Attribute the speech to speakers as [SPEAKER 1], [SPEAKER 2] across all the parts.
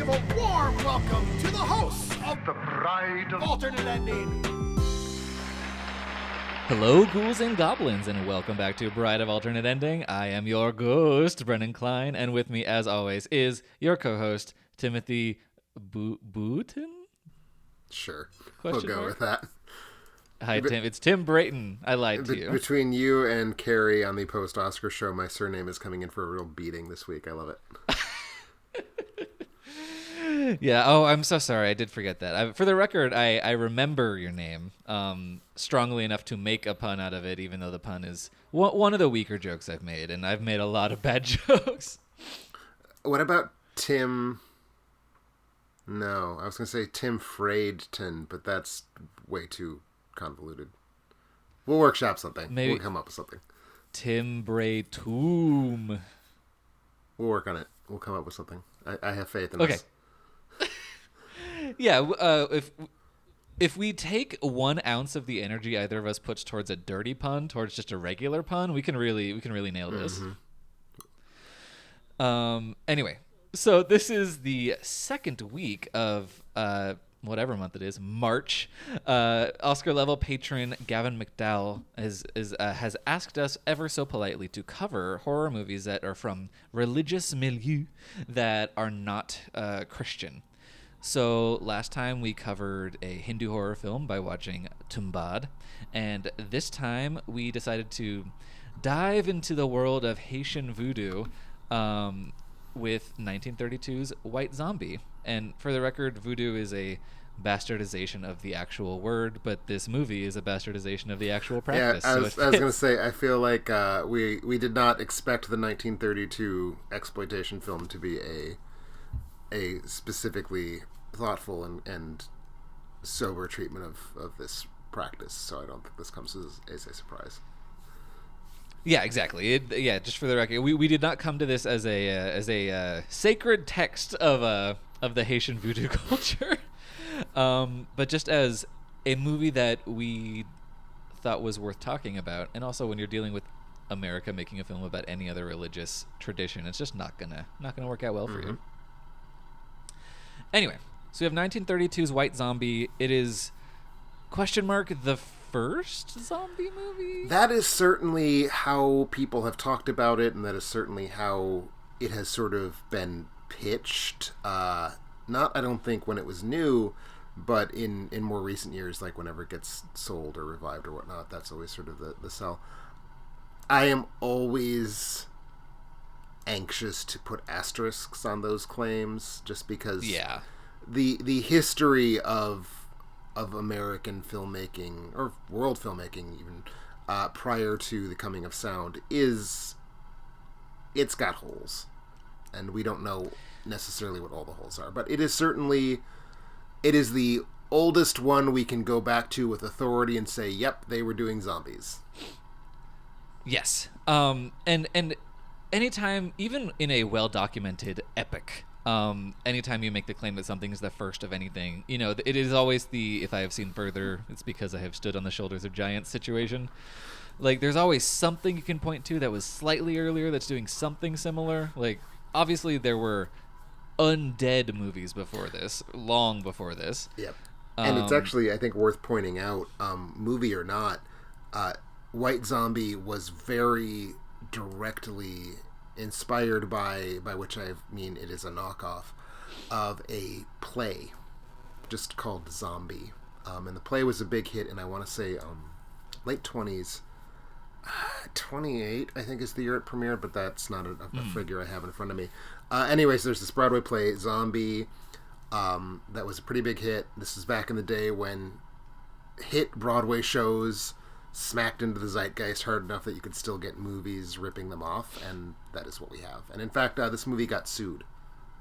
[SPEAKER 1] give a warm welcome to the hosts of the Bride of Alternate Ending.
[SPEAKER 2] Hello, ghouls and goblins, and welcome back to Bride of Alternate Ending. I am your ghost, Brennan Klein, and with me, as always, is your co-host, Timothy Booten?
[SPEAKER 3] Sure.
[SPEAKER 2] Question
[SPEAKER 3] We'll go
[SPEAKER 2] mark?
[SPEAKER 3] with that.
[SPEAKER 2] Hi, Tim. It's Tim Brayton. I lied to you.
[SPEAKER 3] Between you and Carrie on the post-Oscar show, my surname is coming in for a real beating this week. I love it.
[SPEAKER 2] Yeah. Oh, I'm so sorry. I did forget that. For the record, I remember your name strongly enough to make a pun out of it, even though the pun is one of the weaker jokes I've made, and I've made a lot of bad jokes.
[SPEAKER 3] What about Tim? No, I was going to say Tim Fraidton, but that's way too convoluted. We'll workshop something.
[SPEAKER 2] Maybe
[SPEAKER 3] we'll come up with something.
[SPEAKER 2] Tim Braytoom.
[SPEAKER 3] We'll work on it. We'll come up with something. I have faith in
[SPEAKER 2] Okay.
[SPEAKER 3] us.
[SPEAKER 2] Yeah, if we take 1 ounce of the energy either of us puts towards a dirty pun, towards just a regular pun, we can really nail this. Anyway, so this is the second week of whatever month it is, March. Oscar level patron Gavin McDowell has asked us ever so politely to cover horror movies that are from religious milieu that are not Christian. So last time we covered a Hindu horror film by watching Tumbad, and this time we decided to dive into the world of Haitian voodoo with 1932's White Zombie. And for the record, voodoo is a bastardization of the actual word, but this movie is a bastardization of the actual practice.
[SPEAKER 3] Yeah, I was going to say, I feel like we did not expect the 1932 exploitation film to be a specifically thoughtful and sober treatment of this practice, so I don't think this comes as a surprise.
[SPEAKER 2] Yeah, exactly. Just for the record, we did not come to this as a sacred text of the Haitian voodoo culture, but just as a movie that we thought was worth talking about. And also, when you're dealing with America making a film about any other religious tradition, it's just not gonna work out well for you. Anyway, so we have 1932's White Zombie. It is the first zombie movie?
[SPEAKER 3] That is certainly how people have talked about it, and that is certainly how it has sort of been pitched. Not, I don't think, when it was new, but in more recent years, like whenever it gets sold or revived or whatnot, that's always sort of the sell. I am always anxious to put asterisks on those claims, just because the history of American filmmaking, or world filmmaking even, prior to the coming of sound, it's got holes, and we don't know necessarily what all the holes are, but it is the oldest one we can go back to with authority and say, yep, they were doing zombies.
[SPEAKER 2] Yes. And anytime, even in a well-documented epic, anytime you make the claim that something is the first of anything, it is always the "if I have seen further, it's because I have stood on the shoulders of giants" situation. Like, there's always something you can point to that was slightly earlier that's doing something similar. Like, obviously there were undead movies before this, long before this.
[SPEAKER 3] Yep. And it's actually, I think, worth pointing out, movie or not, White Zombie was very directly inspired by which I mean it is a knockoff of a play just called Zombie, and the play was a big hit, and I want to say late 20s, 28 I think is the year it premiered, but that's not a figure I have in front of me. Anyways, there's this Broadway play, Zombie, that was a pretty big hit. This is back in the day when hit Broadway shows smacked into the zeitgeist hard enough that you could still get movies ripping them off, and that is what we have. And in fact, this movie got sued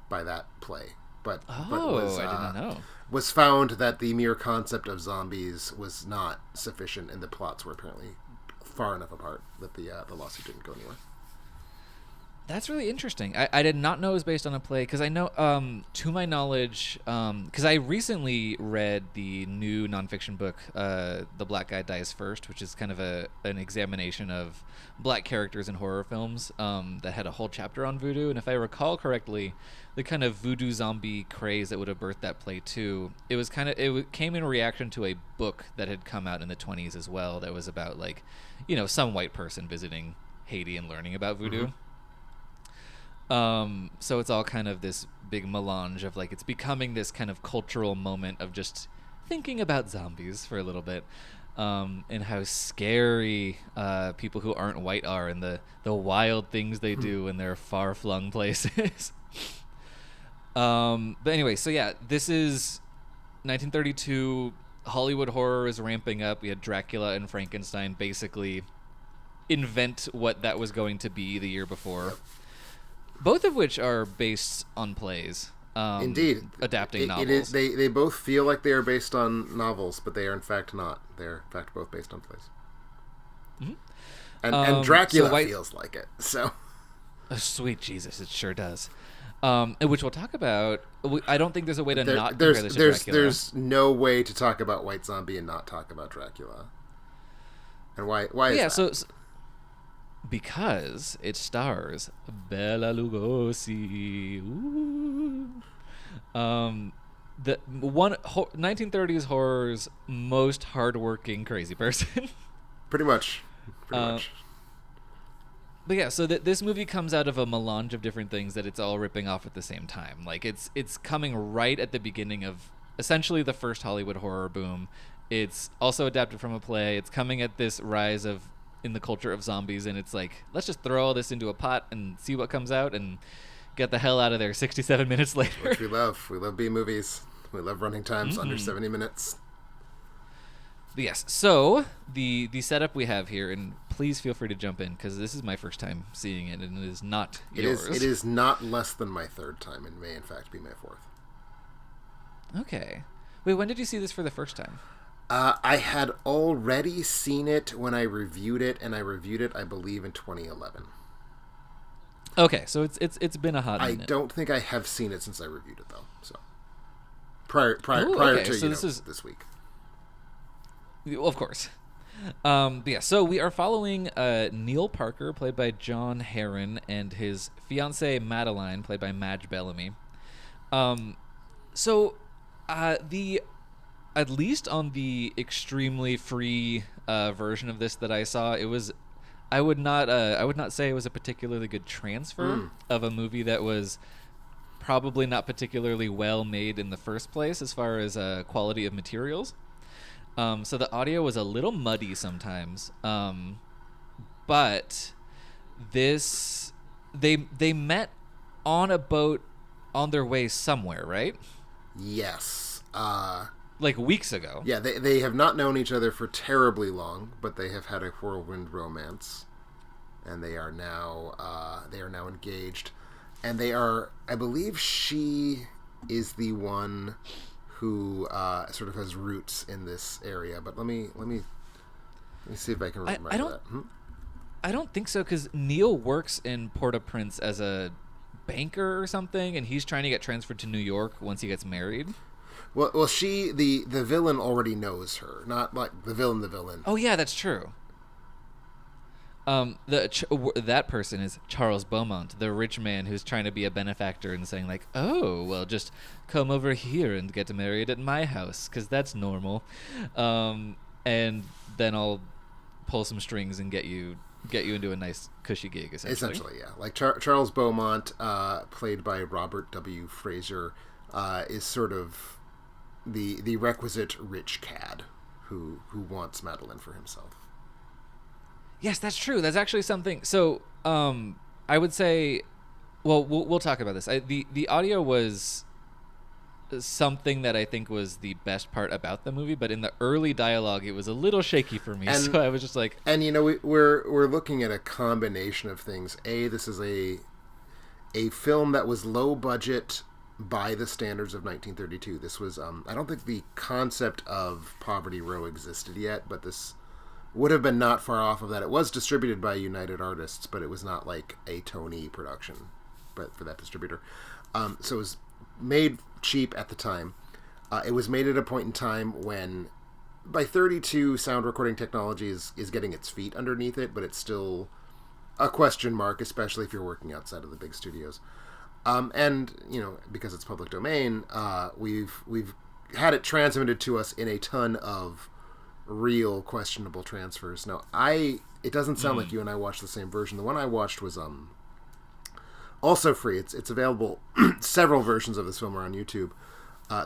[SPEAKER 3] by that play, but
[SPEAKER 2] I
[SPEAKER 3] was,
[SPEAKER 2] did not know.
[SPEAKER 3] Was found that the mere concept of zombies was not sufficient, and the plots were apparently far enough apart that the lawsuit didn't go anywhere.
[SPEAKER 2] That's really interesting. I did not know it was based on a play because I know, to my knowledge, because I recently read the new nonfiction book, The Black Guy Dies First, which is kind of an examination of black characters in horror films that had a whole chapter on voodoo. And if I recall correctly, the kind of voodoo zombie craze that would have birthed that play too, it came in reaction to a book that had come out in the 1920s as well that was about like, some white person visiting Haiti and learning about voodoo.
[SPEAKER 3] Mm-hmm.
[SPEAKER 2] So it's all kind of this big melange of like it's becoming this kind of cultural moment of just thinking about zombies for a little bit, and how scary people who aren't white are, and the wild things they do in their far-flung places. But anyway, so yeah, this is 1932. Hollywood horror is ramping up. We had Dracula and Frankenstein basically invent what that was going to be the year before. Both of which are based on plays.
[SPEAKER 3] Indeed.
[SPEAKER 2] Adapting novels.
[SPEAKER 3] It is, they both feel like they are based on novels, but they are in fact not. They're in fact both based on plays. Mm-hmm. And Dracula feels like it. So,
[SPEAKER 2] oh, sweet Jesus, it sure does. Which we'll talk about. I don't think there's a way to not compare this to Dracula.
[SPEAKER 3] There's no way to talk about White Zombie and not talk about Dracula. And why is that?
[SPEAKER 2] So because it stars Bela Lugosi. Ooh. The 1930s horror's most hardworking crazy person.
[SPEAKER 3] Pretty much.
[SPEAKER 2] But yeah, so this movie comes out of a melange of different things that it's all ripping off at the same time. Like it's coming right at the beginning of essentially the first Hollywood horror boom. It's also adapted from a play. It's coming at this rise in the culture of zombies, and it's like, let's just throw all this into a pot and see what comes out and get the hell out of there 67 minutes later.
[SPEAKER 3] Which we love. We love B-movies. We love running times under 70 minutes.
[SPEAKER 2] Yes, so the setup we have here, and please feel free to jump in, because this is my first time seeing it, and it is not yours.
[SPEAKER 3] It is not less than my third time, and may in fact be my fourth.
[SPEAKER 2] Okay. Wait, when did you see this for the first time?
[SPEAKER 3] I had already seen it when I reviewed it, and I reviewed it, I believe, in 2011.
[SPEAKER 2] Okay, so it's been a hot minute.
[SPEAKER 3] I don't think I have seen it since I reviewed it, though. So prior to so this week.
[SPEAKER 2] Of course. But yeah, so we are following Neil Parker, played by John Herron, and his fiancée Madeline, played by Madge Bellamy. At least on the extremely free version of this that I saw, I would not say it was a particularly good transfer of a movie that was probably not particularly well made in the first place as far as quality of materials. So the audio was a little muddy sometimes, but they met on a boat on their way somewhere, right?
[SPEAKER 3] Yes.
[SPEAKER 2] Like weeks ago.
[SPEAKER 3] Yeah, they have not known each other for terribly long, but they have had a whirlwind romance, and they are now engaged, and they are. I believe she is the one who sort of has roots in this area. But let me see if I can remember that.
[SPEAKER 2] I don't think so, because Neil works in Port-au-Prince as a banker or something, and he's trying to get transferred to New York once he gets married.
[SPEAKER 3] Well, the villain already knows her, not like the villain.
[SPEAKER 2] Oh yeah, that's true. That person is Charles Beaumont, the rich man who's trying to be a benefactor and saying like, oh, well, just come over here and get married at my house, because that's normal, and then I'll pull some strings and get you into a nice cushy gig. Essentially,
[SPEAKER 3] yeah. Like Charles Beaumont, played by Robert W. Fraser, is sort of the requisite rich cad who wants Madeline for himself.
[SPEAKER 2] Yes, that's true. That's actually something. So, I would say, well, we'll talk about this. The audio was something that I think was the best part about the movie, but in the early dialogue, it was a little shaky for me. So I was just like,
[SPEAKER 3] and we're looking at a combination of things. This is a film that was low budget by the standards of 1932. This was I don't think the concept of Poverty Row existed yet, but this would have been not far off of that. It was distributed by United Artists, but it was not like a Tony production, but for that distributor. So it was made cheap at the time. It was made at a point in time when, by 32, sound recording technology is getting its feet underneath it, but it's still a question mark, especially if you're working outside of the big studios. And, you know, because it's public domain, we've had it transmitted to us in a ton of real questionable transfers. Now, it doesn't sound like you and I watched the same version. The one I watched was also free. It's available. Several versions of this film are on YouTube.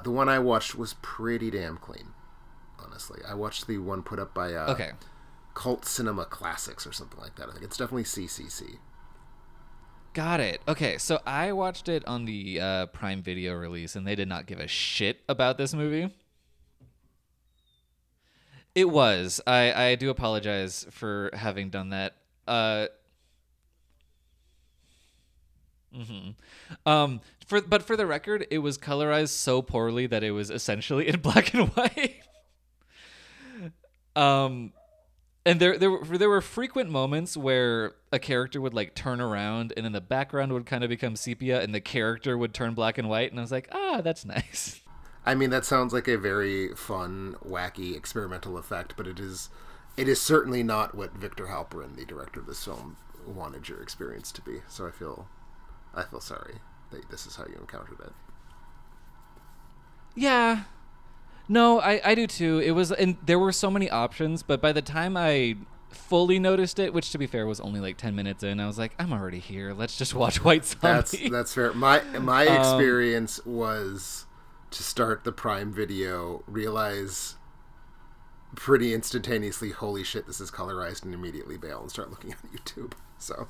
[SPEAKER 3] The one I watched was pretty damn clean, honestly. I watched the one put up by Cult Cinema Classics or something like that. I think it's definitely CCC.
[SPEAKER 2] Got it. Okay, so I watched it on the Prime Video release, and they did not give a shit about this movie. It was. I do apologize for having done that. But for the record, it was colorized so poorly that it was essentially in black and white. And there were frequent moments where a character would like turn around, and then the background would kind of become sepia, and the character would turn black and white, and I was like, that's nice.
[SPEAKER 3] I mean, that sounds like a very fun, wacky, experimental effect, but it is certainly not what Victor Halperin, the director of this film, wanted your experience to be. So I feel sorry that this is how you encountered it.
[SPEAKER 2] Yeah. No, I do too. It was, and there were so many options, but by the time I fully noticed it, which to be fair was only like 10 minutes in, I was like, I'm already here. Let's just watch White Zombie.
[SPEAKER 3] That's fair. My experience was to start the Prime Video, realize pretty instantaneously, holy shit, this is colorized, and immediately bail and start looking on YouTube. So,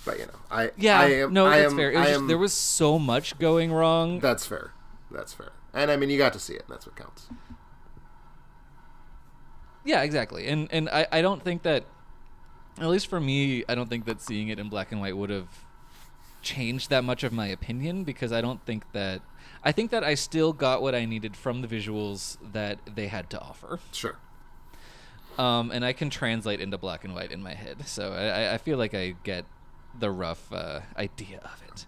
[SPEAKER 3] but you know,
[SPEAKER 2] that's fair. There was so much going wrong.
[SPEAKER 3] That's fair. And I mean, you got to see it, and that's what counts.
[SPEAKER 2] Yeah, exactly. And I don't think that, at least for me, I don't think that seeing it in black and white would have changed that much of my opinion, because I think that I still got what I needed from the visuals that they had to offer.
[SPEAKER 3] Sure.
[SPEAKER 2] And I can translate into black and white in my head, so I feel like I get the rough idea of it.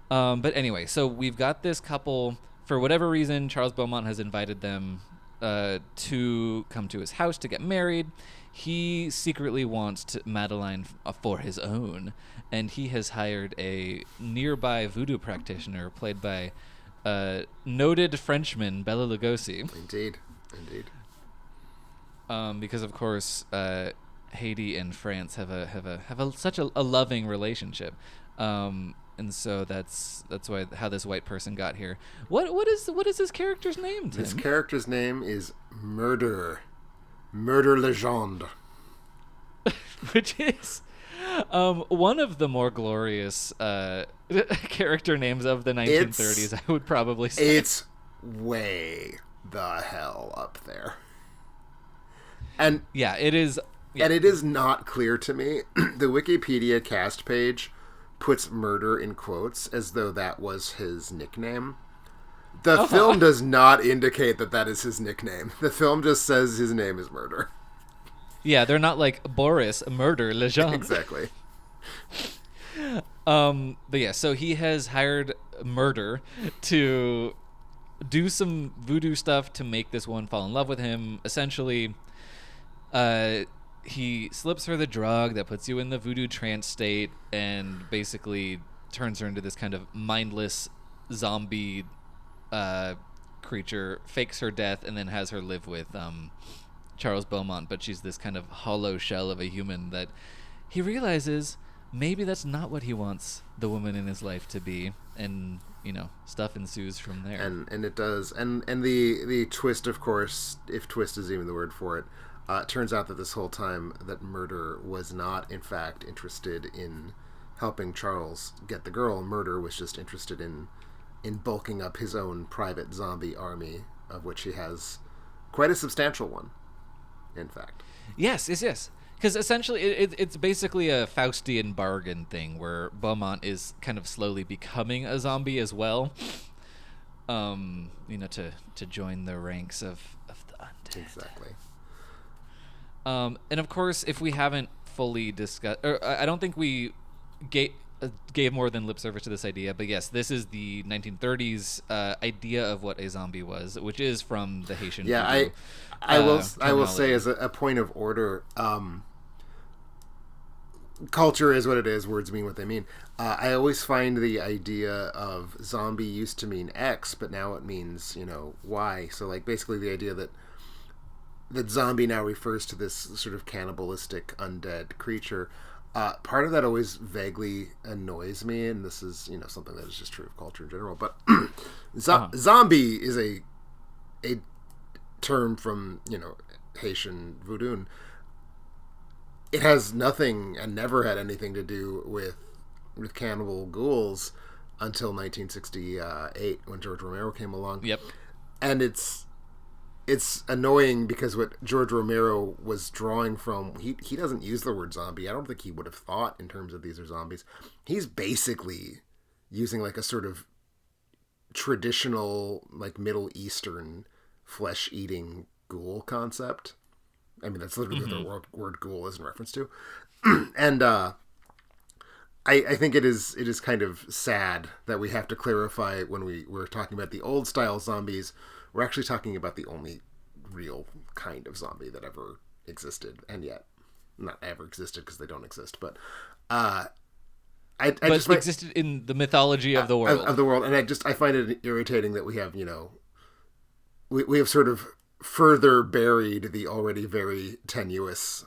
[SPEAKER 2] But anyway, so we've got this couple. For whatever reason, Charles Beaumont has invited them to come to his house to get married. He secretly wants Madeline for his own, and he has hired a nearby voodoo practitioner played by noted Frenchman Bela Lugosi.
[SPEAKER 3] Indeed.
[SPEAKER 2] Because of course, Haiti and France have such a loving relationship. And so that's why how this white person got here. What is this character's name, Tim?
[SPEAKER 3] This character's name is Murder Legendre,
[SPEAKER 2] which is one of the more glorious character names of the 1930s. I would probably say
[SPEAKER 3] it's way the hell up there. And
[SPEAKER 2] yeah, it is. Yeah.
[SPEAKER 3] And it is not clear to me. The Wikipedia cast page puts Murder in quotes as though that was his nickname. The film does not indicate that is his nickname. The film just says his name is Murder.
[SPEAKER 2] Yeah, they're not like Boris Murder Legendre.
[SPEAKER 3] Exactly.
[SPEAKER 2] But yeah, so he has hired Murder to do some voodoo stuff to make this one fall in love with him. Essentially, he slips her the drug that puts you in the voodoo trance state and basically turns her into this kind of mindless zombie creature, fakes her death, and then has her live with Charles Beaumont, but she's this kind of hollow shell of a human that he realizes maybe that's not what he wants the woman in his life to be, and stuff ensues from there.
[SPEAKER 3] And it does. And the twist, of course, if twist is even the word for it, turns out that this whole time that Murder was not, in fact, interested in helping Charles get the girl. Murder was just interested in bulking up his own private zombie army, of which he has quite a substantial one, in fact.
[SPEAKER 2] Yes. Because essentially it's basically a Faustian bargain thing where Beaumont is kind of slowly becoming a zombie as well, to join the ranks of the undead.
[SPEAKER 3] Exactly.
[SPEAKER 2] And of course, if we haven't fully discussed, or I don't think we gave more than lip service to this idea, but yes, this is the 1930s idea of what a zombie was, which is from the Haitian.
[SPEAKER 3] Yeah,
[SPEAKER 2] voodoo,
[SPEAKER 3] I will say
[SPEAKER 2] terminology.
[SPEAKER 3] as a point of order, culture is what it is. Words mean what they mean. I always find the idea of zombie used to mean X, but now it means Y. So like basically the idea that zombie now refers to this sort of cannibalistic undead creature. Part of that always vaguely annoys me, and this is something that is just true of culture in general. But zombie is a term from Haitian voodoo. It has nothing and never had anything to do with cannibal ghouls until 1968 when George Romero came along.
[SPEAKER 2] Yep.
[SPEAKER 3] And it's annoying because what George Romero was drawing from, he doesn't use the word zombie. I don't think he would have thought in terms of these are zombies. He's basically using like a sort of traditional like Middle Eastern flesh-eating ghoul concept. I mean, that's literally what the word ghoul is in reference to. And I think it is kind of sad that we have to clarify when we're talking about the old style zombies, we're actually talking about the only real kind of zombie that ever existed, and yet not ever existed because they don't exist, but
[SPEAKER 2] existed in the mythology of the world.
[SPEAKER 3] And I find it irritating that we have we have sort of further buried the already very tenuous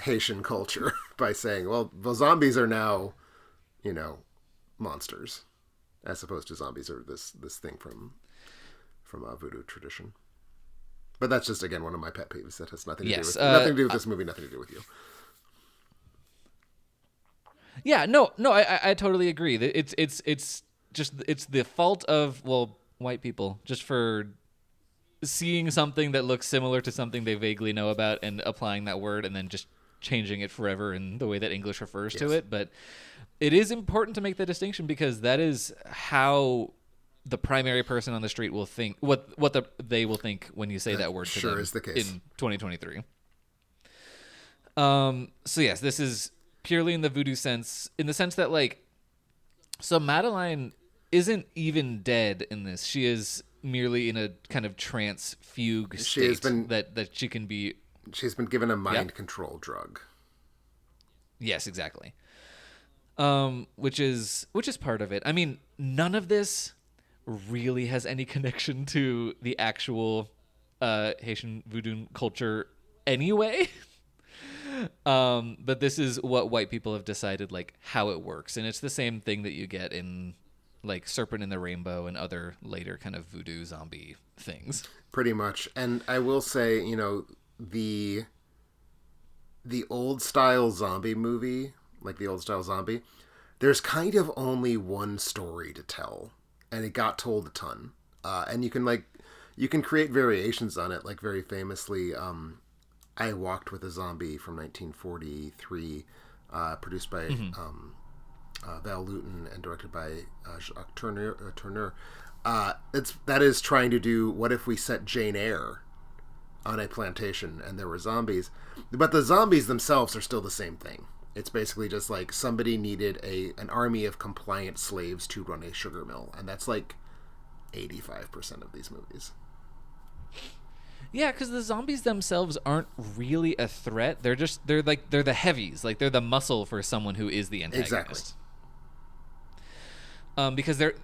[SPEAKER 3] Haitian culture by saying, well, zombies are now monsters, as opposed to zombies are this thing from a voodoo tradition. But that's just, again, one of my pet peeves that has nothing to do with this movie, nothing to do with you.
[SPEAKER 2] Yeah, no, I totally agree. It's the fault of white people just for seeing something that looks similar to something they vaguely know about and applying that word and then just changing it forever in the way that English refers to it. But it is important to make the distinction because that is how the primary person on the street will think they will think when you say that word to them
[SPEAKER 3] is the case
[SPEAKER 2] in 2023. So yes, this is purely in the voodoo sense, in the sense that so Madeline isn't even dead in this. She is merely in a kind of trance fugue state that she can be.
[SPEAKER 3] She's been given a mind control drug.
[SPEAKER 2] Yes, exactly. Which is part of it. I mean, none of this really has any connection to the actual Haitian voodoo culture anyway. But this is what white people have decided how it works, and it's the same thing that you get in Serpent in the Rainbow and other later kind of voodoo zombie things.
[SPEAKER 3] Pretty much. And I will say, the old style zombie movie, like the old style zombie, there's kind of only one story to tell, and it got told a ton. And you can create variations on it, very famously, I Walked with a Zombie from 1943, produced by Val Lewton and directed by Jacques Tourneur. That is trying to do, what if we set Jane Eyre on a plantation and there were zombies? But the zombies themselves are still the same thing. It's basically just somebody needed an army of compliant slaves to run a sugar mill, and that's 85% of these movies.
[SPEAKER 2] Yeah, because the zombies themselves aren't really a threat. They're the heavies. They're the muscle for someone who is the antagonist. Exactly. Because they're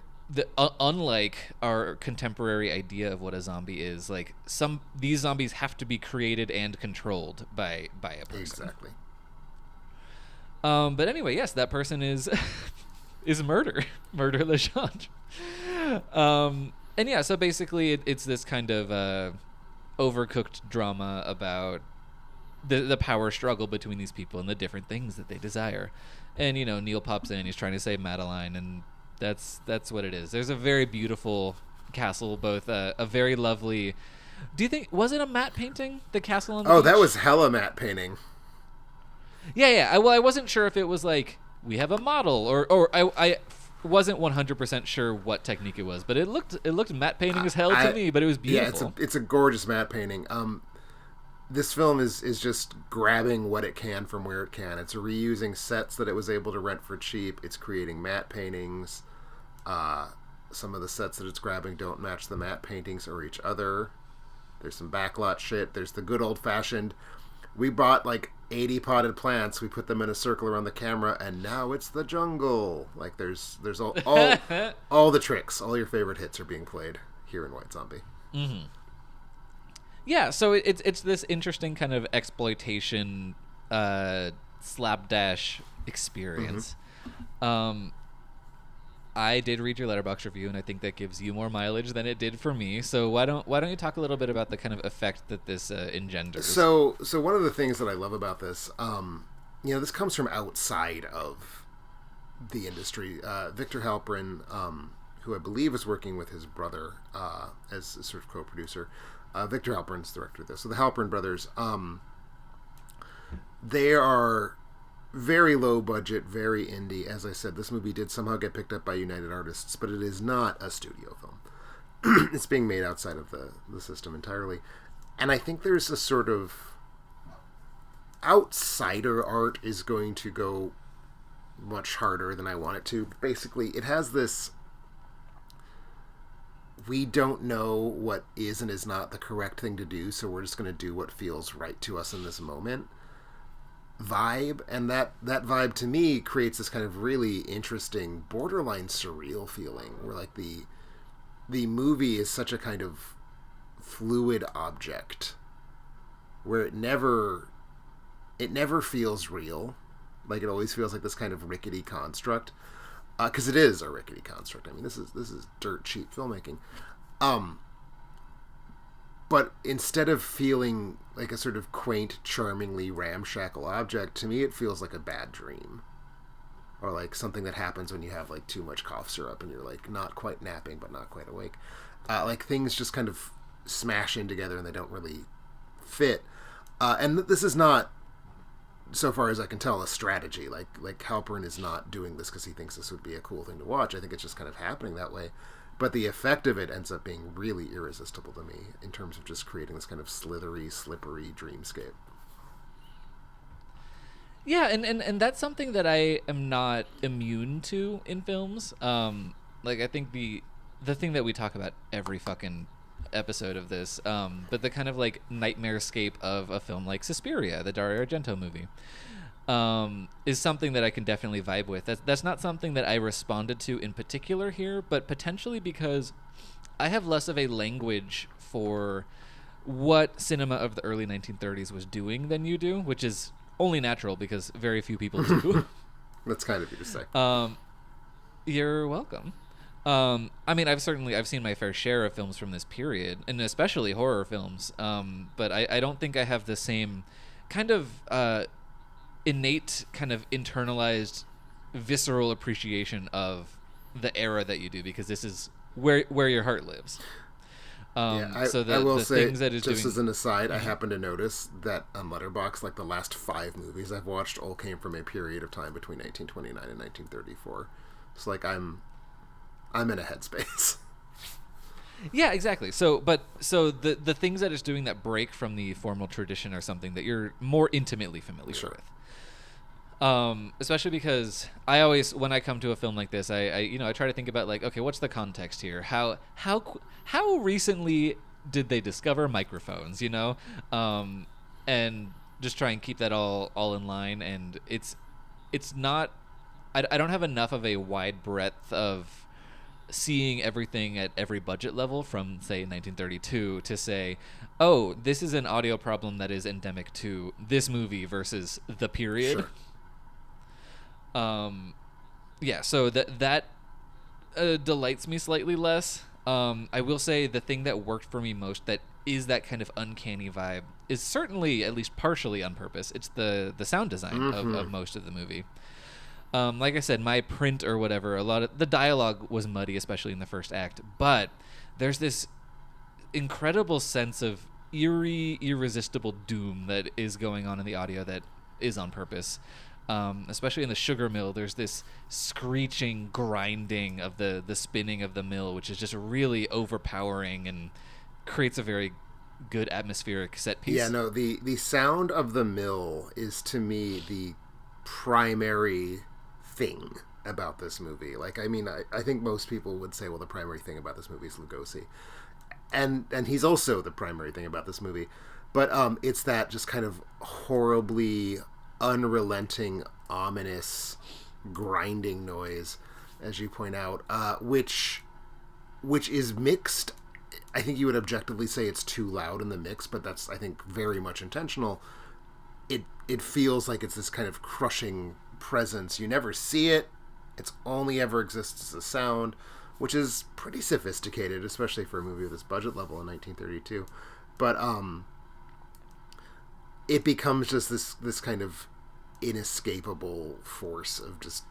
[SPEAKER 2] unlike our contemporary idea of what a zombie is. These zombies have to be created and controlled by a person.
[SPEAKER 3] Exactly.
[SPEAKER 2] But anyway, yes, that person is murder Legendre. And yeah, so basically it's this kind of overcooked drama about the power struggle between these people and the different things that they desire. And Neil pops in, he's trying to save Madeline, and that's what it is. There's a very beautiful castle, both a very lovely. Do you think was it a matte painting, the castle on the beach?
[SPEAKER 3] That was hella matte painting.
[SPEAKER 2] Yeah. I wasn't sure if it was we have a model or I wasn't 100% sure what technique it was, but it looked matte painting as hell to me, but it was beautiful.
[SPEAKER 3] Yeah, it's a gorgeous matte painting. this film is just grabbing what it can from where it can. It's reusing sets that it was able to rent for cheap. It's creating matte paintings. Some of the sets that it's grabbing don't match the matte paintings or each other. There's some backlot shit. There's the good old-fashioned, we bought like 80 potted plants, we put them in a circle around the camera, and now it's the jungle. Like, there's all the tricks. All your favorite hits are being played here in White Zombie.
[SPEAKER 2] Mm-hmm. Yeah, so it's this interesting kind of exploitation slapdash experience. I did read your Letterboxd review, and I think that gives you more mileage than it did for me. So why don't you talk a little bit about the kind of effect that this engenders?
[SPEAKER 3] So one of the things that I love about this, this comes from outside of the industry. Victor Halperin, who I believe is working with his brother as a sort of co-producer. Victor Halperin's the director of this. So the Halperin brothers, they are very low budget, very indie. As I said, this movie did somehow get picked up by United Artists, but it is not a studio film. It's being made outside of the system entirely. And I think there's a sort of outsider art is going to go much harder than I want it to. Basically, it has this, we don't know what is and is not the correct thing to do, so we're just going to do what feels right to us in this moment vibe. And that vibe to me creates this kind of really interesting, borderline surreal feeling where like the movie is such a kind of fluid object where it never feels real. Like, it always feels like this kind of rickety construct. Because it is a rickety construct. I mean, this is dirt cheap filmmaking. But instead of feeling like a sort of quaint, charmingly ramshackle object, to me it feels like a bad dream. Or like something that happens when you have like too much cough syrup and you're like not quite napping but not quite awake. Like things just kind of smash in together and they don't really fit. And this is not, so far as I can tell, a strategy. Like Halperin is not doing this because he thinks this would be a cool thing to watch. I think it's just kind of happening that way. But the effect of it ends up being really irresistible to me in terms of just creating this kind of slithery, slippery dreamscape.
[SPEAKER 2] Yeah, and that's something that I am not immune to in films. Like, I think the thing that we talk about every fucking episode of this, but the kind of like nightmarescape of a film like Suspiria, the Dario Argento movie, is something that I can definitely vibe with. That's not something that I responded to in particular here, but potentially because I have less of a language for what cinema of the early 1930s was doing than you do, which is only natural because very few people do.
[SPEAKER 3] That's kind of you to say.
[SPEAKER 2] You're welcome. I mean, I've seen my fair share of films from this period, and especially horror films. But I don't think I have the same kind of innate, kind of internalized, visceral appreciation of the era that you do, because this is where your heart lives.
[SPEAKER 3] I will say, just as an aside, I happen to notice that on Letterboxd, like the last 5 movies I've watched all came from a period of time between 1929 and 1934. So like I'm in a headspace.
[SPEAKER 2] Yeah, exactly. So the things that it's doing that break from the formal tradition are something that you're more intimately familiar with. Especially because I always, when I come to a film like this, I try to think about like, okay, what's the context here? How recently did they discover microphones? And just try and keep that all in line. And it's not. I don't have enough of a wide breadth of seeing everything at every budget level from, say, 1932 to say, oh, this is an audio problem that is endemic to this movie versus the period. Sure. Yeah, so that delights me slightly less. I will say the thing that worked for me most, that is that kind of uncanny vibe, is certainly at least partially on purpose. It's the sound design of most of the movie. Like I said, my print or whatever, a lot of the dialogue was muddy, especially in the first act, but there's this incredible sense of eerie, irresistible doom that is going on in the audio that is on purpose. Especially in the sugar mill, there's this screeching grinding of the spinning of the mill, which is just really overpowering and creates a very good atmospheric set piece.
[SPEAKER 3] Yeah, no, the sound of the mill is to me the primary thing about this movie. Like, I mean, I think most people would say, well, the primary thing about this movie is Lugosi. And he's also the primary thing about this movie. But it's that just kind of horribly unrelenting, ominous, grinding noise, as you point out, which is mixed. I think you would objectively say it's too loud in the mix, but that's, I think, very much intentional. It feels like it's this kind of crushing presence. You never see it. It's only ever exists as a sound, which is pretty sophisticated, especially for a movie of this budget level in 1932. But it becomes just this kind of inescapable force of just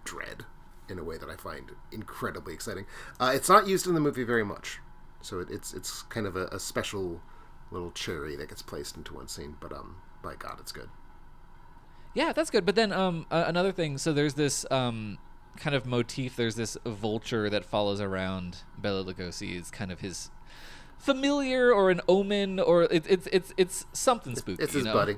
[SPEAKER 3] dread in a way that I find incredibly exciting. It's not used in the movie very much, so it's kind of a special little cherry that gets placed into one scene. But by God, it's good.
[SPEAKER 2] Yeah, that's good. But then another thing, so there's this kind of motif. There's this vulture that follows around Bela Lugosi. It's kind of his familiar or an omen, or it's something spooky.
[SPEAKER 3] It's his buddy.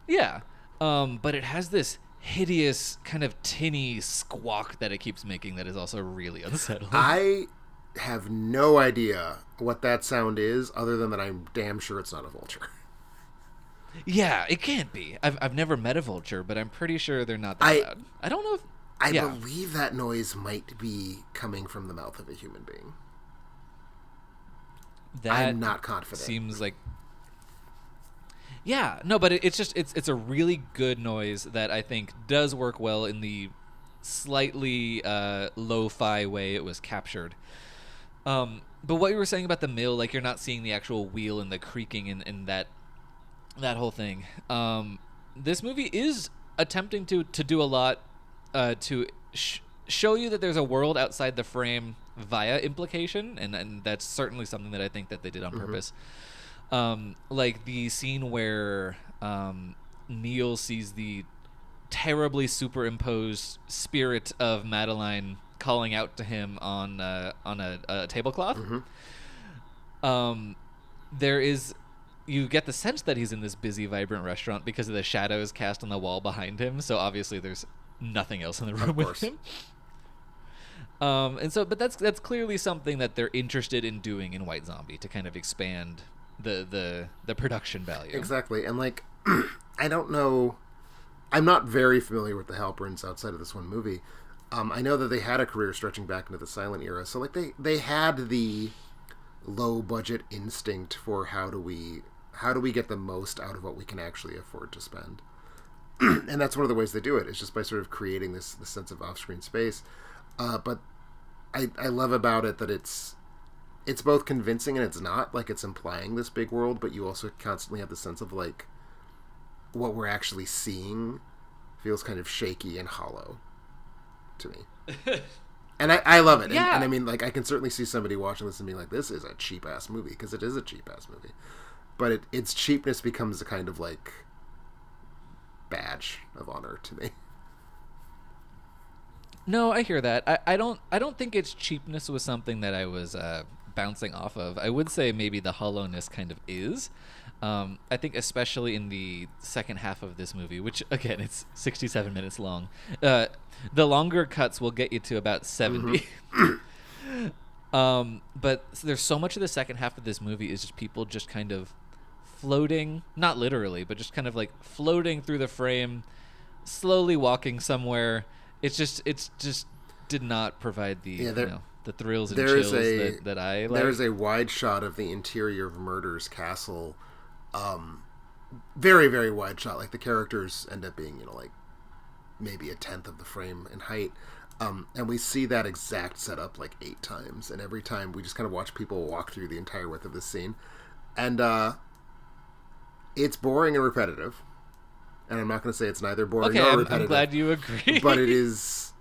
[SPEAKER 2] Yeah, but it has this hideous kind of tinny squawk that it keeps making that is also really unsettling.
[SPEAKER 3] I have no idea what that sound is, other than that I'm damn sure it's not a vulture.
[SPEAKER 2] Yeah, it can't be. I've never met a vulture, but I'm pretty sure they're not that loud. I don't know if...
[SPEAKER 3] I believe that noise might be coming from the mouth of a human being. I'm not confident.
[SPEAKER 2] Seems like... Yeah, no, but it's a really good noise that I think does work well in the slightly lo-fi way it was captured. But what you were saying about the mill, like you're not seeing the actual wheel and the creaking and that whole thing. This movie is attempting to do a lot to show you that there's a world outside the frame via implication, and that's certainly something that I think that they did on purpose. Like the scene where Neil sees the terribly superimposed spirit of Madeline calling out to him on a tablecloth. There is... You get the sense that he's in this busy, vibrant restaurant because of the shadows cast on the wall behind him. So obviously there's nothing else in the room with him. But that's clearly something that they're interested in doing in White Zombie to kind of expand the production value.
[SPEAKER 3] Exactly. And like, I don't know, I'm not very familiar with the Halperins outside of this one movie. I know that they had a career stretching back into the silent era. So like they had the low budget instinct for how do we get the most out of what we can actually afford to spend. And that's one of the ways they do it, is just by sort of creating this sense of off-screen space. But I love about it that it's both convincing and it's not. Like, it's implying this big world, but you also constantly have the sense of, like, what we're actually seeing feels kind of shaky and hollow to me. And I love it.
[SPEAKER 2] Yeah.
[SPEAKER 3] And I mean, like, I can certainly see somebody watching this and being like, this is a cheap-ass movie, because it is a cheap-ass movie. But its cheapness becomes a kind of, like, badge of honor to me.
[SPEAKER 2] No, I hear that. I don't think its cheapness was something that I was bouncing off of. I would say maybe the hollowness kind of is. I think especially in the second half of this movie, which, again, it's 67 minutes long. The longer cuts will get you to about 70. But there's so much of the second half of this movie is just people just kind of floating, not literally, but just kind of like floating through the frame, slowly walking somewhere. It's just did not provide the the thrills and chills that I like.
[SPEAKER 3] There's a wide shot of the interior of Murder's castle, very, very wide shot. Like, the characters end up being, like, maybe a tenth of the frame in height. And we see that exact setup like 8 times, and every time we just kind of watch people walk through the entire width of this scene. And it's boring and repetitive. And I'm not going to say it's neither boring nor repetitive.
[SPEAKER 2] I'm glad you agree.
[SPEAKER 3] But it is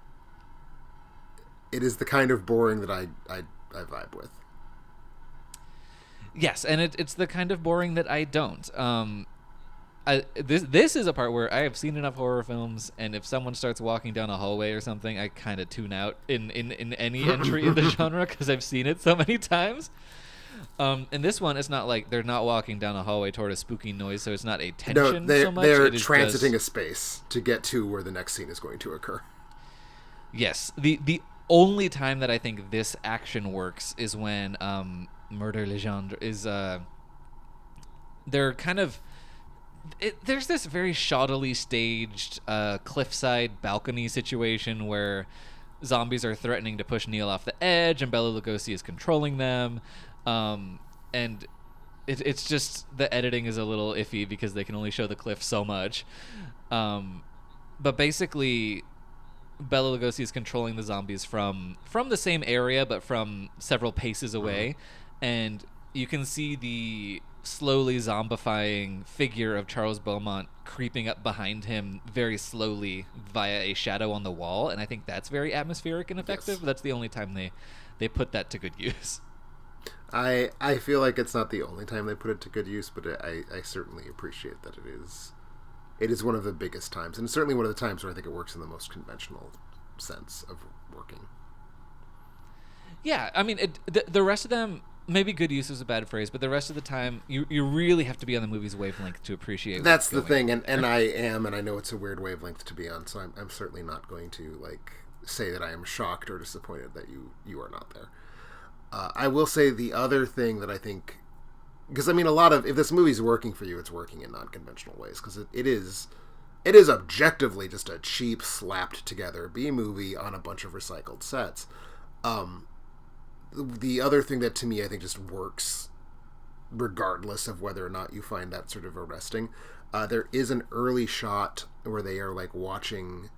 [SPEAKER 3] the kind of boring that I vibe with.
[SPEAKER 2] Yes, and it's the kind of boring that I don't. This is a part where I have seen enough horror films, and if someone starts walking down a hallway or something, I kind of tune out in any entry in the genre because I've seen it so many times. In this one, it's not like they're not walking down a hallway toward a spooky noise, so it's not a
[SPEAKER 3] No,
[SPEAKER 2] tension so much.
[SPEAKER 3] they're
[SPEAKER 2] It is
[SPEAKER 3] transiting
[SPEAKER 2] just,
[SPEAKER 3] a space to get to where the next scene is going to occur.
[SPEAKER 2] yes. The only time that I think this action works is when Murder Legendre is they're kind of there's this very shoddily staged cliffside balcony situation where zombies are threatening to push Neil off the edge, and Bela Lugosi is controlling them. And it's just the editing is a little iffy because they can only show the cliff so much. But basically, Bela Lugosi is controlling the zombies from the same area, but from several paces away, and you can see the slowly zombifying figure of Charles Beaumont creeping up behind him very slowly via a shadow on the wall, and I think that's very atmospheric and effective.
[SPEAKER 3] Yes.
[SPEAKER 2] That's the only time they put that to good use.
[SPEAKER 3] I feel like it's not the only time they put it to good use, but I certainly appreciate that it is one of the biggest times, and certainly one of the times where I think it works in the most conventional sense of working.
[SPEAKER 2] Yeah, I mean, the rest of them, maybe good use is a bad phrase, but the rest of the time, you really have to be on the movie's wavelength to appreciate
[SPEAKER 3] That's the
[SPEAKER 2] what's
[SPEAKER 3] thing,
[SPEAKER 2] going on
[SPEAKER 3] and
[SPEAKER 2] there.
[SPEAKER 3] I am, and I know it's a weird wavelength to be on, so I'm certainly not going to, like, say that I am shocked or disappointed that you are not there. I will say the other thing that I think, because I mean, if this movie's working for you, it's working in non-conventional ways, because it is objectively just a cheap, slapped together B movie on a bunch of recycled sets. The other thing that to me I think just works, regardless of whether or not you find that sort of arresting, there is an early shot where they are like watching.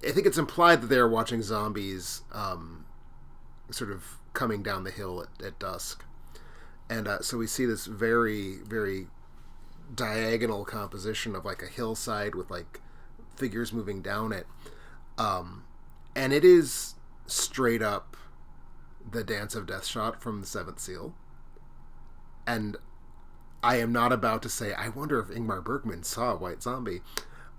[SPEAKER 3] I think it's implied that they are watching zombies, sort of coming down the hill at dusk, and so we see this very, very diagonal composition of like a hillside with like figures moving down it, and it is straight up the Dance of Death shot from The Seventh Seal. And I am not about to say I wonder if Ingmar Bergman saw White Zombie,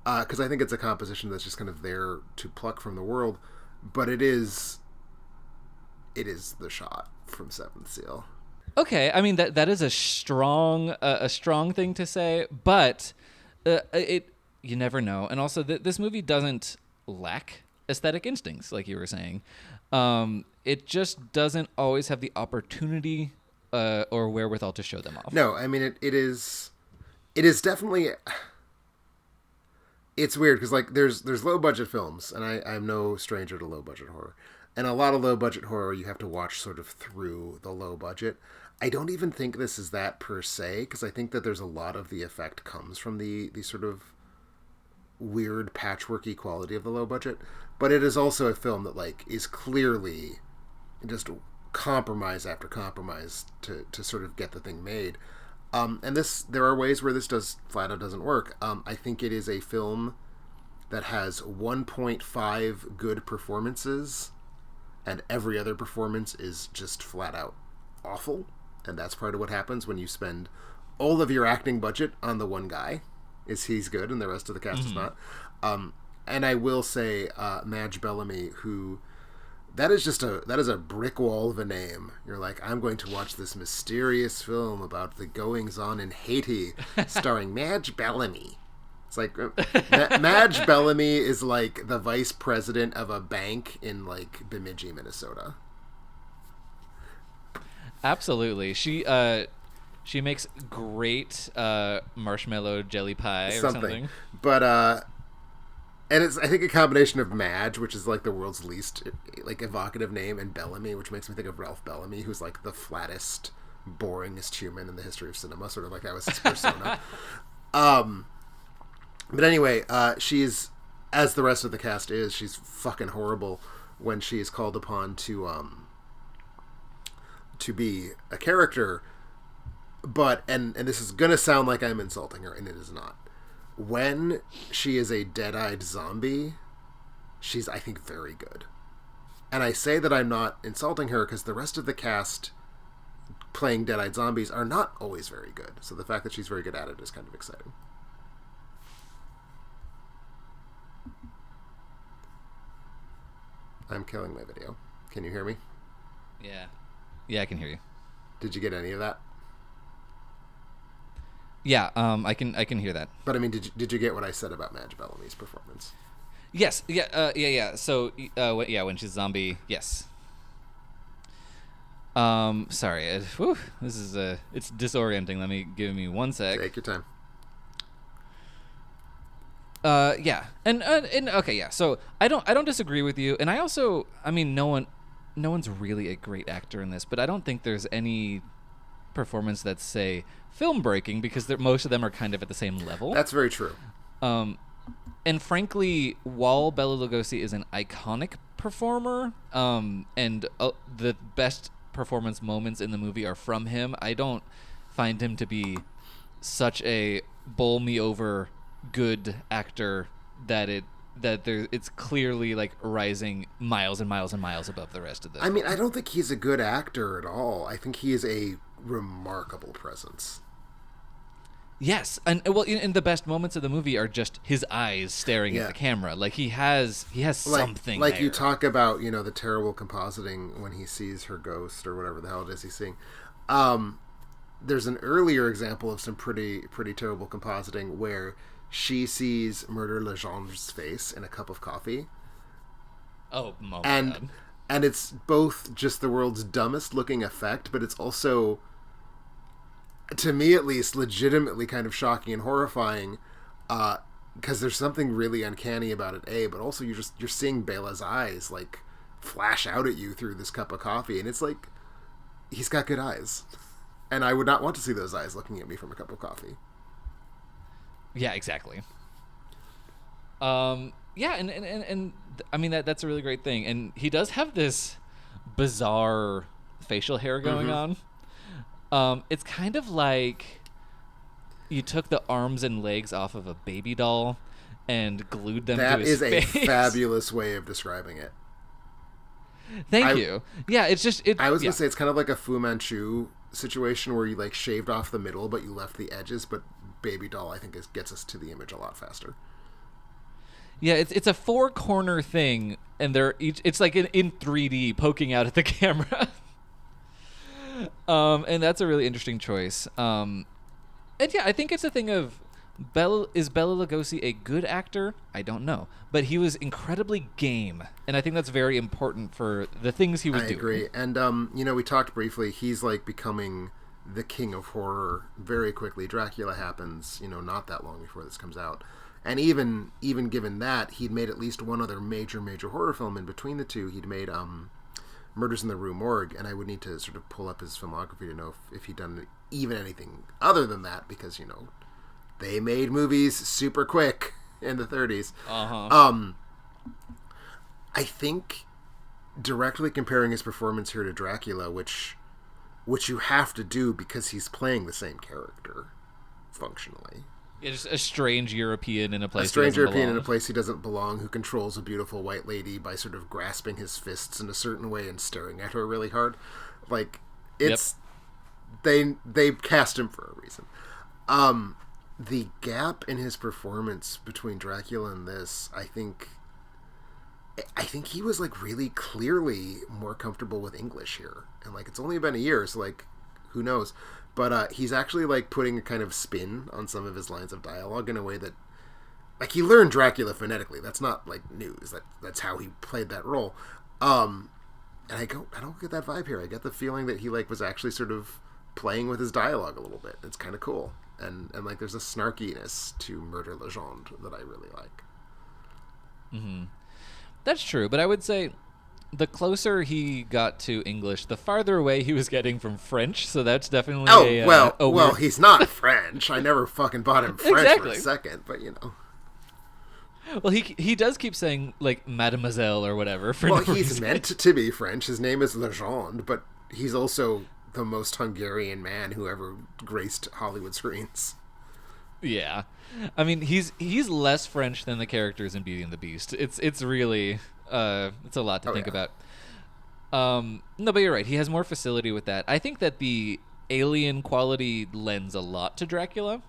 [SPEAKER 3] because I think it's a composition that's just kind of there to pluck from the world, but it is the shot from Seventh Seal.
[SPEAKER 2] Okay, I mean that is a strong thing to say, but it you never know. And also, this movie doesn't lack aesthetic instincts, like you were saying. It just doesn't always have the opportunity or wherewithal to show them off.
[SPEAKER 3] No, I mean it is definitely. It's weird because like there's low budget films, and I'm no stranger to low budget horror. And a lot of low budget horror you have to watch sort of through the low budget. I don't even think this is that per se, because I think that there's a lot of the effect comes from the sort of weird patchworky quality of the low budget. But it is also a film that like is clearly just compromise after compromise to sort of get the thing made. And there are ways where this flat out doesn't work. I think it is a film that has 1.5 good performances, and every other performance is just flat out awful. And that's part of what happens when you spend all of your acting budget on the one guy, is he's good and the rest of the cast is not. And I will say Madge Bellamy, who that is a brick wall of a name. You're like, I'm going to watch this mysterious film about the goings on in Haiti starring Madge Bellamy. It's like Madge Bellamy is like the vice president of a bank in like Bemidji, Minnesota.
[SPEAKER 2] Absolutely. She makes great marshmallow jelly pie or something.
[SPEAKER 3] But and it's I think a combination of Madge, which is like the world's least like evocative name, and Bellamy, which makes me think of Ralph Bellamy, who's like the flattest, boringest human in the history of cinema. Sort of like that was his persona. But anyway, she's, as the rest of the cast is, she's fucking horrible when she is called upon to be a character. But, and this is going to sound like I'm insulting her, and it is not. When she is a dead-eyed zombie, she's, I think, very good. And I say that I'm not insulting her because the rest of the cast playing dead-eyed zombies are not always very good. So the fact that she's very good at it is kind of exciting. I'm killing my video. Can you hear me?
[SPEAKER 2] Yeah, I can hear you.
[SPEAKER 3] Did you get any of that?
[SPEAKER 2] Yeah, I can hear that.
[SPEAKER 3] But I mean, did you get what I said about Madge Bellamy's performance?
[SPEAKER 2] Yes, yeah. So, when she's zombie, yes. Sorry, this is it's disorienting. Give me 1 sec.
[SPEAKER 3] Take your time.
[SPEAKER 2] Yeah, and okay, yeah. So I don't disagree with you, and I mean, no one's really a great actor in this, but I don't think there's any performance that's, say, film breaking, because most of them are kind of at the same level.
[SPEAKER 3] That's very true.
[SPEAKER 2] And frankly, while Bela Lugosi is an iconic performer, and the best performance moments in the movie are from him, I don't find him to be such a bowl me over good actor that it's clearly like rising miles and miles and miles above the rest of the.
[SPEAKER 3] I mean, I don't think he's a good actor at all. I think he is a remarkable presence.
[SPEAKER 2] Yes, and well, in the best moments of the movie are just his eyes staring at the camera. Like he has something.
[SPEAKER 3] Like
[SPEAKER 2] there.
[SPEAKER 3] You talk about, the terrible compositing when he sees her ghost or whatever the hell it is he's seeing. There's an earlier example of some pretty terrible compositing where she sees Murder Legendre's face in a cup of coffee.
[SPEAKER 2] Oh my
[SPEAKER 3] God.
[SPEAKER 2] God.
[SPEAKER 3] And it's both just the world's dumbest looking effect, but it's also, to me at least, legitimately kind of shocking and horrifying, because there's something really uncanny about it, but also you're seeing Bela's eyes like flash out at you through this cup of coffee, and it's like, he's got good eyes, and I would not want to see those eyes looking at me from a cup of coffee.
[SPEAKER 2] Yeah, exactly. Yeah, and I mean that's a really great thing, and he does have this bizarre facial hair going on. It's kind of like you took the arms and legs off of a baby doll and glued them to his face.
[SPEAKER 3] That is a fabulous way of describing it.
[SPEAKER 2] Thank you. Yeah, it's just...
[SPEAKER 3] I was going to say, it's kind of like a Fu Manchu situation where you like shaved off the middle, but you left the edges, but baby doll, I think, gets us to the image a lot faster.
[SPEAKER 2] Yeah, it's a four-corner thing, and it's like in 3D poking out at the camera. And that's a really interesting choice. And yeah, I think it's a thing of is Bela Lugosi a good actor? I don't know, but he was incredibly game, and I think that's very important for the things he was doing. I
[SPEAKER 3] agree, and we talked briefly. He's like becoming the king of horror very quickly. Dracula happens, not that long before this comes out, and even given that, he'd made at least one other major horror film in between the two. He'd made Murders in the Rue Morgue, and I would need to sort of pull up his filmography to know if he'd done even anything other than that, because they made movies super quick in the 30s. I think directly comparing his performance here to Dracula, which you have to do because he's playing the same character functionally.
[SPEAKER 2] Yeah, just a strange European in a place.
[SPEAKER 3] In a place he doesn't belong, who controls a beautiful white lady by sort of grasping his fists in a certain way and staring at her really hard. Like it's they cast him for a reason. The gap in his performance between Dracula and this, I think he was like really clearly more comfortable with English here, and like it's only been a year, so like who knows. But he's actually like putting a kind of spin on some of his lines of dialogue in a way that, like, he learned Dracula phonetically. That's not like news. That's how he played that role. And I don't get that vibe here. I get the feeling that he like was actually sort of playing with his dialogue a little bit. It's kind of cool. And like there's a snarkiness to Murder Legendre that I really like.
[SPEAKER 2] Mm-hmm. That's true, but I would say the closer he got to English, the farther away he was getting from French. So that's definitely
[SPEAKER 3] well, he's not French. I never fucking bought him French for a second, but
[SPEAKER 2] Well, he does keep saying like Mademoiselle or whatever.
[SPEAKER 3] He's meant to be French. His name is Legendre, but he's also the most Hungarian man who ever graced Hollywood screens.
[SPEAKER 2] Yeah, I mean he's less French than the characters in Beauty and the Beast. It's really it's a lot to think about. No, but you're right. He has more facility with that. I think that the alien quality lends a lot to Dracula.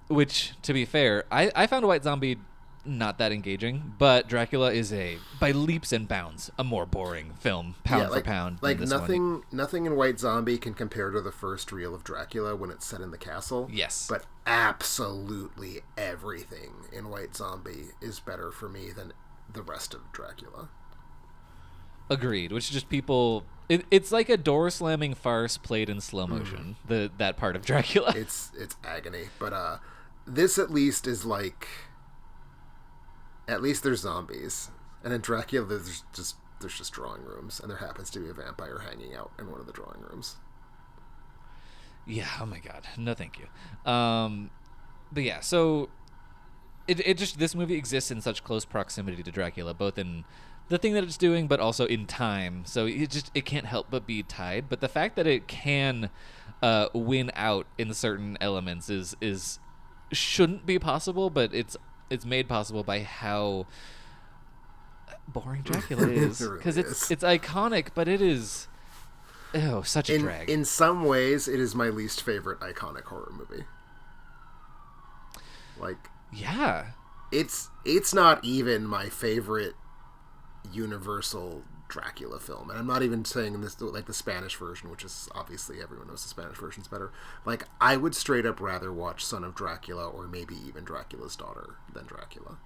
[SPEAKER 2] Which, to be fair, I found White Zombie not that engaging. But Dracula is by leaps and bounds, a more boring film, pound for pound.
[SPEAKER 3] Like
[SPEAKER 2] than this one.
[SPEAKER 3] nothing in White Zombie can compare to the first reel of Dracula when it's set in the castle.
[SPEAKER 2] Yes.
[SPEAKER 3] But absolutely everything in White Zombie is better for me than the rest of Dracula.
[SPEAKER 2] Agreed. Which is just people. It's like a door slamming farce played in slow motion. That part of Dracula.
[SPEAKER 3] It's agony. But this at least is like. At least there's zombies, and in Dracula there's just drawing rooms, and there happens to be a vampire hanging out in one of the drawing rooms.
[SPEAKER 2] Yeah. Oh my god. No, thank you. But yeah. So it just this movie exists in such close proximity to Dracula, both in the thing that it's doing, but also in time. So it can't help but be tied. But the fact that it can win out in certain elements is shouldn't be possible, but it's made possible by how boring Dracula is, because it's iconic, but it is such a drag.
[SPEAKER 3] In some ways, it is my least favorite iconic horror movie. Like,
[SPEAKER 2] yeah,
[SPEAKER 3] it's not even my favorite Universal Dracula film, and I'm not even saying this like the Spanish version, which is obviously everyone knows the Spanish version's better. Like, I would straight up rather watch Son of Dracula or maybe even Dracula's Daughter than Dracula.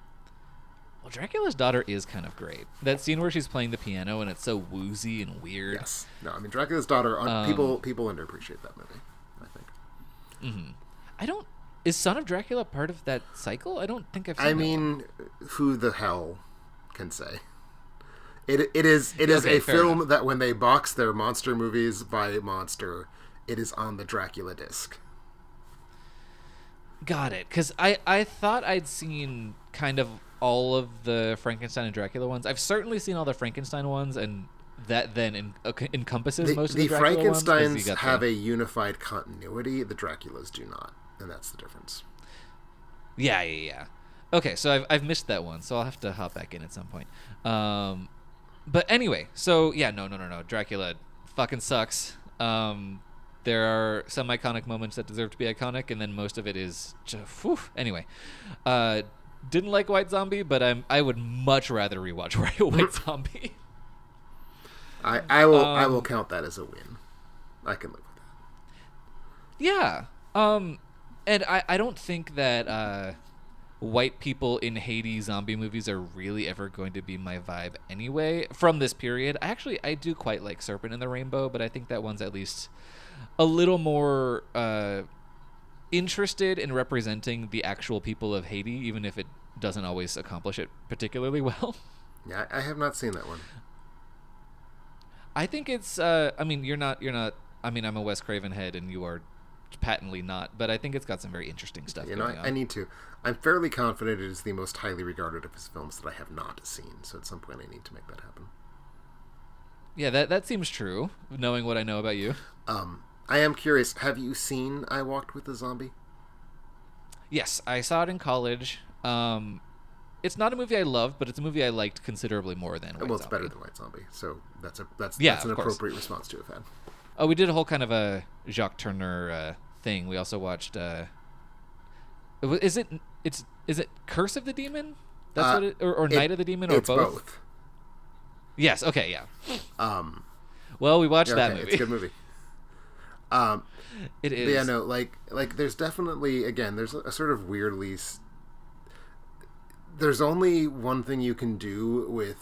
[SPEAKER 2] Well, Dracula's Daughter is kind of great. That scene where she's playing the piano and it's so woozy and weird.
[SPEAKER 3] Yes. No, I mean Dracula's Daughter. People underappreciate that movie, I think.
[SPEAKER 2] Mm-hmm. Is Son of Dracula part of that cycle? I don't think I've seen
[SPEAKER 3] I
[SPEAKER 2] that
[SPEAKER 3] mean,
[SPEAKER 2] one.
[SPEAKER 3] Who the hell can say? It is a film
[SPEAKER 2] enough.
[SPEAKER 3] that when they box their monster movies by monster, it is on the Dracula disc.
[SPEAKER 2] Got it. Because I thought I'd seen kind of all of the Frankenstein and Dracula ones. I've certainly seen all the Frankenstein ones, and that then encompasses most of the Dracula ones.
[SPEAKER 3] The Frankensteins have a unified continuity. The Draculas do not, and that's the difference.
[SPEAKER 2] Yeah. Okay, so I've missed that one, so I'll have to hop back in at some point. But anyway, so yeah, no. Dracula fucking sucks. There are some iconic moments that deserve to be iconic, and then most of it is just, whew. Anyway, didn't like White Zombie, but I would much rather rewatch White Zombie.
[SPEAKER 3] I will count that as a win. I can live with that.
[SPEAKER 2] Yeah. And I don't think that white people in Haiti zombie movies are really ever going to be my vibe anyway from this period. I do quite like Serpent in the Rainbow, but I think that one's at least a little more interested in representing the actual people of Haiti, even if it doesn't always accomplish it particularly well.
[SPEAKER 3] Yeah, I have not seen that one.
[SPEAKER 2] I think it's I mean, you're not I mean, I'm a Wes Craven head and you are patently not, but I think it's got some very interesting stuff going on.
[SPEAKER 3] I need to. I'm fairly confident it is the most highly regarded of his films that I have not seen, so at some point I need to make that happen.
[SPEAKER 2] Yeah, that seems true, knowing what I know about you.
[SPEAKER 3] I am curious, have you seen I Walked with a Zombie?
[SPEAKER 2] Yes, I saw it in college. It's not a movie I loved, but it's a movie I liked considerably more than White Zombie.
[SPEAKER 3] Well, it's better than White Zombie, so that's an
[SPEAKER 2] of course.
[SPEAKER 3] appropriate response to have had.
[SPEAKER 2] Oh, we did a whole kind of a Jacques Turner thing. We also watched. Is it Curse of the Demon? That's what it, or Night of the Demon, or
[SPEAKER 3] it's both.
[SPEAKER 2] Yes. Okay. Yeah. Well, we watched that movie.
[SPEAKER 3] It's a good movie.
[SPEAKER 2] It is.
[SPEAKER 3] But yeah, no, like there's definitely, again, there's a sort of weirdly. There's only one thing you can do with.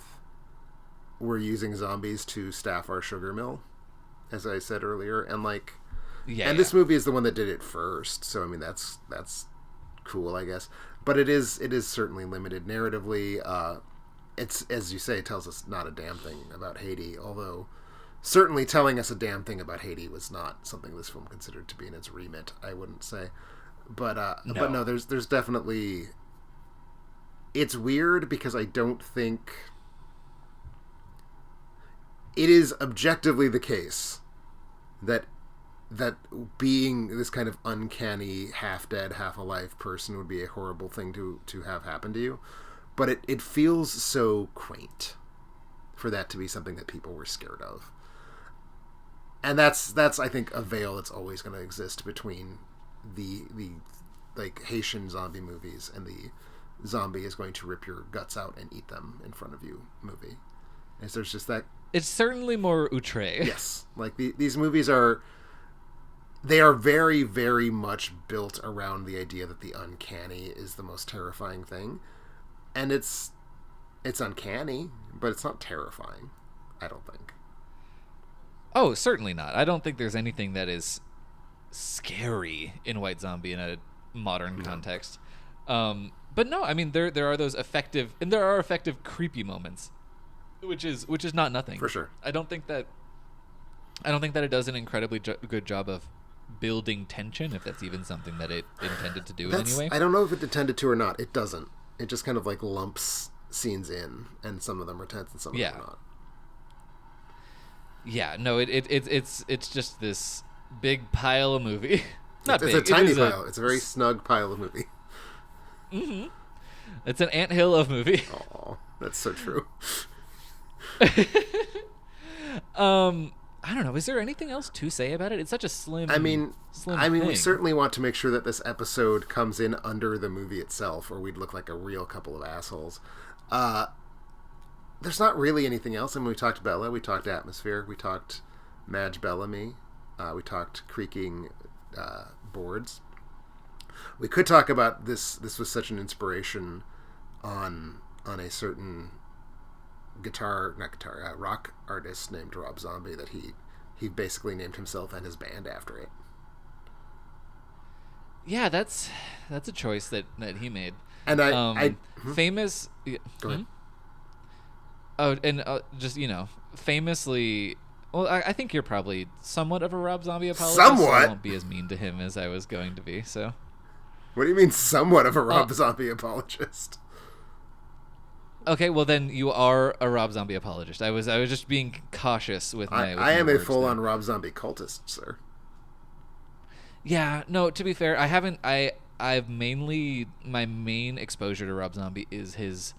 [SPEAKER 3] We're using zombies to staff our sugar mill, as I said earlier, and this movie is the one that did it first, so I mean that's cool, I guess. But it is certainly limited narratively. It's, as you say, it tells us not a damn thing about Haiti, although certainly telling us a damn thing about Haiti was not something this film considered to be in its remit, I wouldn't say. But no, there's definitely. It's weird because I don't think it is objectively the case that being this kind of uncanny, half-dead, half-alive person would be a horrible thing to have happen to you. But it feels so quaint for that to be something that people were scared of. And that's I think, a veil that's always going to exist between the like Haitian zombie movies and the zombie is going to rip your guts out and eat them in front of you movie. And so there's just that.
[SPEAKER 2] It's certainly more outre.
[SPEAKER 3] Yes. Like these movies are very, very much built around the idea that the uncanny is the most terrifying thing. And it's uncanny, but it's not terrifying, I don't think.
[SPEAKER 2] Oh, certainly not. I don't think there's anything that is scary in White Zombie in a modern context. But no, I mean there are those effective creepy moments, which is not nothing.
[SPEAKER 3] For sure.
[SPEAKER 2] I don't think that it does an incredibly good job of building tension, if that's even something that it intended to do anyway.
[SPEAKER 3] I don't know if it intended to or not. It doesn't. It just kind of like lumps scenes in, and some of them are tense and some of them are not.
[SPEAKER 2] Yeah, no, it's just this big pile of movie. Not
[SPEAKER 3] it's
[SPEAKER 2] big.
[SPEAKER 3] A tiny pile. It's a very snug pile of movie.
[SPEAKER 2] Mm-hmm. It's an anthill of movie.
[SPEAKER 3] Oh, that's so true.
[SPEAKER 2] I don't know. Is there anything else to say about it? It's such a slim.
[SPEAKER 3] I mean,
[SPEAKER 2] thing.
[SPEAKER 3] We certainly want to make sure that this episode comes in under the movie itself, or we'd look like a real couple of assholes. There's not really anything else. I mean, we talked Bela, we talked atmosphere, we talked Madge Bellamy, we talked creaking boards. We could talk about this. This was such an inspiration on a certain rock artist named Rob Zombie that he basically named himself and his band after it.
[SPEAKER 2] Yeah, that's a choice that he made.
[SPEAKER 3] And
[SPEAKER 2] famous.
[SPEAKER 3] Go ahead.
[SPEAKER 2] Oh, and just famously. Well, I think you're probably somewhat of a Rob Zombie apologist.
[SPEAKER 3] Somewhat.
[SPEAKER 2] So I won't be as mean to him as I was going to be. So.
[SPEAKER 3] What do you mean, somewhat of a Rob Zombie apologist?
[SPEAKER 2] Okay, well then you are a Rob Zombie apologist. I was just being cautious with my.
[SPEAKER 3] I am a full-on Rob Zombie cultist, sir.
[SPEAKER 2] Yeah, no. To be fair, I haven't. I've mainly my main exposure to Rob Zombie is his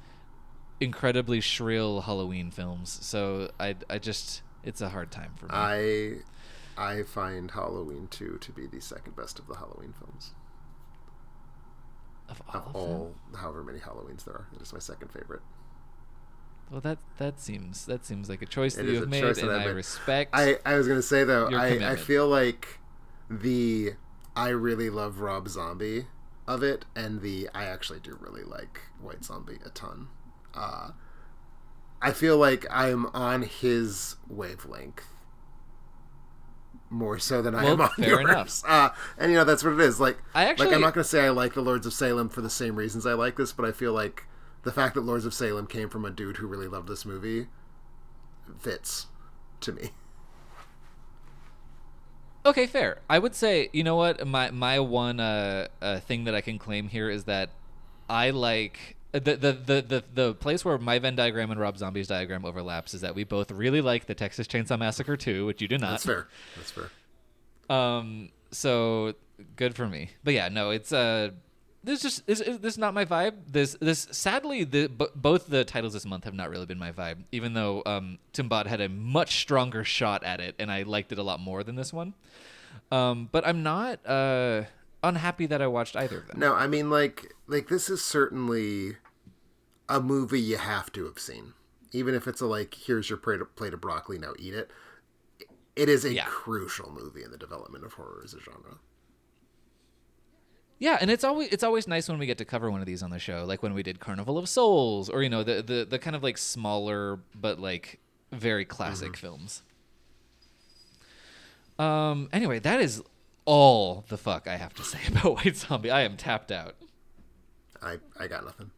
[SPEAKER 2] incredibly shrill Halloween films. So I just it's a hard time for me.
[SPEAKER 3] I find Halloween 2 to be the second best of the Halloween films.
[SPEAKER 2] Of
[SPEAKER 3] all however many Halloweens there are, it is my second favorite.
[SPEAKER 2] Well, that seems like a choice that
[SPEAKER 3] you
[SPEAKER 2] have made, and I respect.
[SPEAKER 3] I was gonna say though, I feel like I really love Rob Zombie of it, and I actually do really like White Zombie a ton. I feel like I'm on his wavelength more so than I am on
[SPEAKER 2] fair
[SPEAKER 3] yours.
[SPEAKER 2] Enough.
[SPEAKER 3] And that's what it is. Like, I'm not going to say I like the Lords of Salem for the same reasons I like this, but I feel like the fact that Lords of Salem came from a dude who really loved this movie fits to me.
[SPEAKER 2] Okay, fair. I would say, you know what? My one thing that I can claim here is that I like the place where my Venn diagram and Rob Zombie's diagram overlaps is that we both really like the Texas Chainsaw Massacre 2, which you do not.
[SPEAKER 3] That's fair.
[SPEAKER 2] So good for me. But yeah, no, it's this is not my vibe. This sadly both the titles this month have not really been my vibe. Even though Timbot had a much stronger shot at it, and I liked it a lot more than this one. But I'm not unhappy that I watched either of them.
[SPEAKER 3] No, I mean like this is certainly a movie you have to have seen, even if it's here's your plate of broccoli, now eat it. It is a crucial movie in the development of horror as a genre.
[SPEAKER 2] Yeah, and it's always nice when we get to cover one of these on the show, like when we did Carnival of Souls, or the kind of smaller but very classic films. Anyway, that is all the fuck I have to say about White Zombie. I am tapped out.
[SPEAKER 3] I got nothing.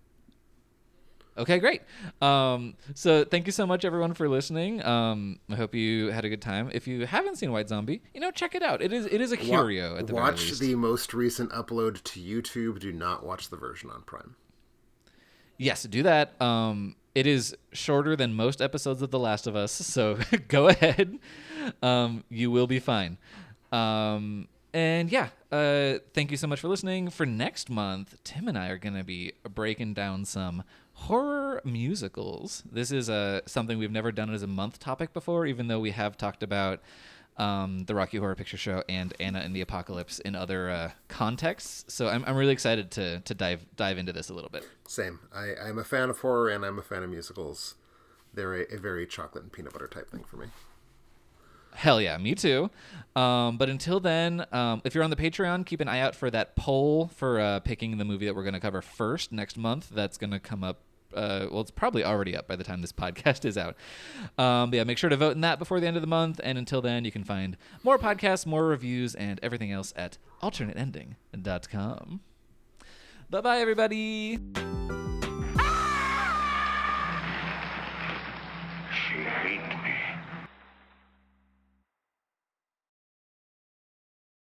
[SPEAKER 2] Okay, great. So thank you so much, everyone, for listening. I hope you had a good time. If you haven't seen White Zombie, check it out. It is a curio at the very least.
[SPEAKER 3] Watch the most recent upload to YouTube. Do not watch the version on Prime.
[SPEAKER 2] Yes, do that. It is shorter than most episodes of The Last of Us, so go ahead. You will be fine. And yeah, thank you so much for listening. For next month, Tim and I are going to be breaking down some horror musicals. This is something we've never done as a month topic before, even though we have talked about the Rocky Horror Picture Show and Anna and the Apocalypse in other contexts. So I'm really excited to dive into this a little bit.
[SPEAKER 3] Same. I'm a fan of horror and I'm a fan of musicals. They're a very chocolate and peanut butter type thing for me.
[SPEAKER 2] Hell yeah, me too. But until then, if you're on the Patreon, keep an eye out for that poll for picking the movie that we're going to cover first next month. That's going to come up. Well, it's probably already up by the time this podcast is out. But yeah, make sure to vote in that before the end of the month. And until then, you can find more podcasts, more reviews, and everything else at alternateending.com. Bye-bye, everybody.
[SPEAKER 4] She ate me.